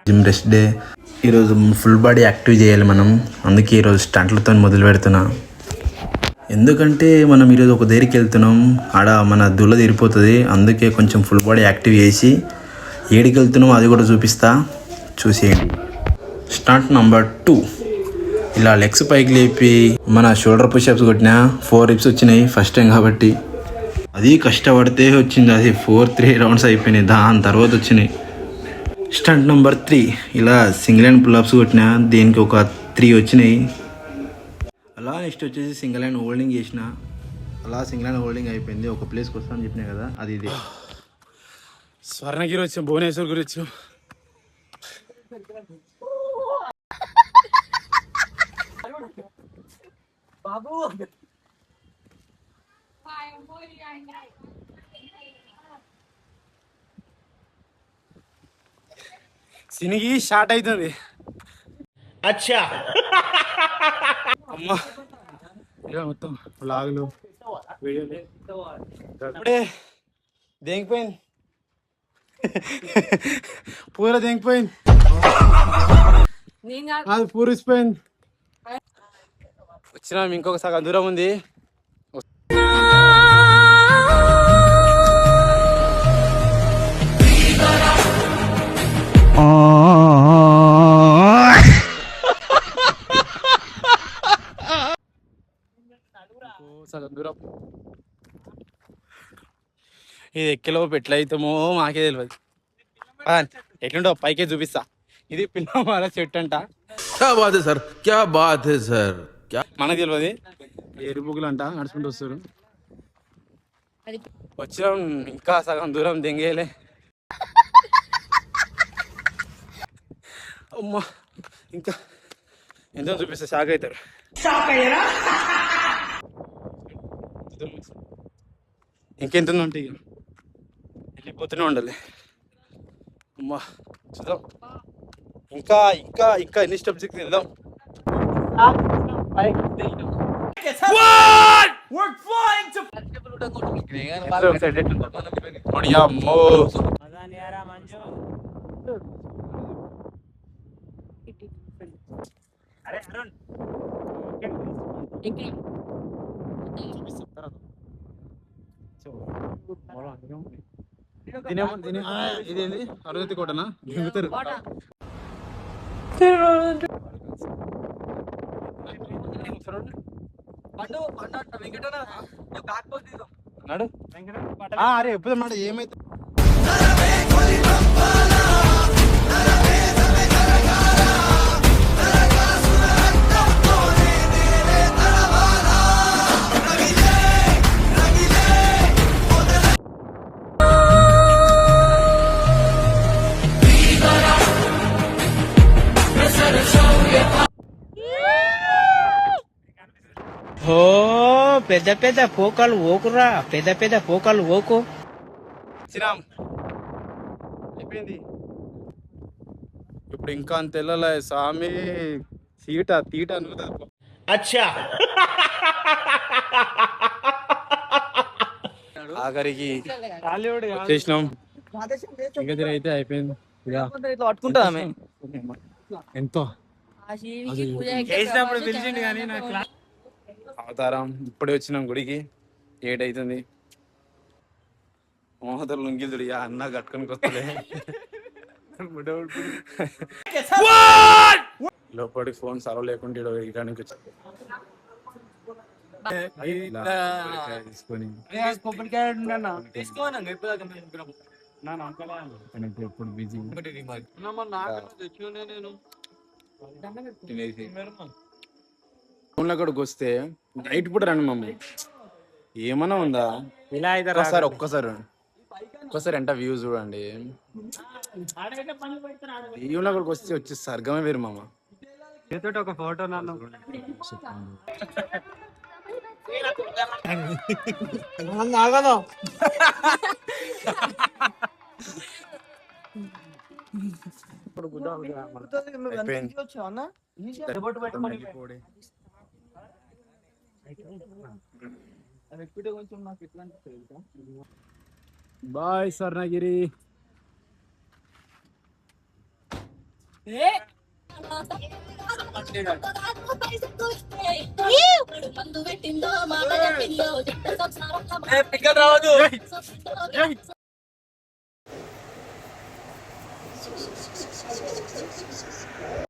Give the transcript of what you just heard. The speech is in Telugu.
Gym rest day. ఈరోజు ఫుల్ బాడీ యాక్టివ్ చేయాలి మనం, అందుకే ఈరోజు స్టంట్లతో మొదలు పెడుతున్నా. ఎందుకంటే మనం ఈరోజు ఒక దగ్గరికి వెళ్తున్నాం, ఆడ మన దుల్ల తీరిపోతుంది. అందుకే కొంచెం ఫుల్ బాడీ యాక్టివ్ చేసి ఏడికి వెళ్తున్నాం అది కూడా చూపిస్తా, చూసేయండి. స్టంట్ నంబర్ 2, ఇలా లెగ్స్ పైకి లేపి మన షోల్డర్ పుషప్స్ కొట్టినా 4 రిప్స్ వచ్చినాయి ఫస్ట్ టైం కాబట్టి. అది కష్టపడితే వచ్చింది, అది 3 రౌండ్స్ అయిపోయినాయి, దాని తర్వాత వచ్చినాయి. స్టంట్ నెంబర్ 3, ఇలా సింగిల్ హ్యాండ్ పుల్అప్స్ కొట్టినా, దీనికి ఒక 3 వచ్చినాయి. అలా నెక్స్ట్ వచ్చేసి సింగిల్ హ్యాండ్ హోల్డింగ్ చేసిన, అలా సింగిల్ హ్యాండ్ హోల్డింగ్ అయిపోయింది. ఒక ప్లేస్కి వస్తాను చెప్పినా కదా, అది ఇదే. స్వర్ణగిరి వచ్చాం, భువనేశ్వర్ గురి వచ్చాం. బాబు సినిగి స్టార్ట్ అవుతుంది. అచ్చా అమ్మా, మొత్తం లాగులు వీడియోలు ఇప్పుడే దేంగిపోయింది, పూర దేంగిపోయింది, అది పూరిసిపోయింది. వచ్చినాం, ఇంకొక సగం దూరం ఉంది. సగం దూరం. ఇది ఎక్కేలోపు ఎట్లయితామో మాకే తెలియదు. ఎట్లుంటో పైకే చూపిస్తా. ఇది పిల్లల చెట్టు అంట. మనకు తెలియదు, ఎరుపుగులు అంట, నడుచుకుంటూ వస్తారు. వచ్చినాం, ఇంకా సగం దూరం దెంగేలే. అమ్మా, ఇంకా ఎంతో చూపిస్తా, షాక్ అవుతారు. ఇంకెంత ఉందంటే ఇక వెళ్ళిపోతూనే ఉండాలి. అమ్మా చూద్దాం, ఇంకా ఇంకా ఇంకా ఎన్ని స్టెప్స్ వెళ్దాం. ఇదేంది అరుగతి కోటనా? దిగుతారు. అరే ఎప్పుడు మాట ఏమైతే పెద్ద పెద్ద పోకాలు ఓకురా, పెద్ద పెద్ద పోకాలు ఓకు. అయిపోయింది. ఇప్పుడు ఇంకా అంత వెళ్ళలే స్వామి, తీట అనుకుంటా. అచ్చా ఆఖరికి చేసినాం, ఇంకా అయితే అయిపోయింది. పట్టుకుంటా ఎంతో అవతారం. ఇప్పుడే వచ్చినాం గుడికి, 8 అవుతుంది. మోహతలు లుంగిదుడు అన్న కట్టుకొని వస్తలే. లోపలికి ఫోన్ సర్వ్ లేకుండా ఇరానికి వచ్చి తీసుకొని ఎప్పుడు బిజీ ఫోన్లో కూడా వస్తే నైట్ పూట రండి మమ్మీ, ఏమన్నా ఉందా? ఒక్కసారి ఎంత వ్యూస్ చూడండి. దేవుళ్ళ కూడా వచ్చి స్వర్గమే వేరు మామ. ఒక ఫోటో బాయ్ స్వర్ణగిరి. పిక్కలు రావద్దు.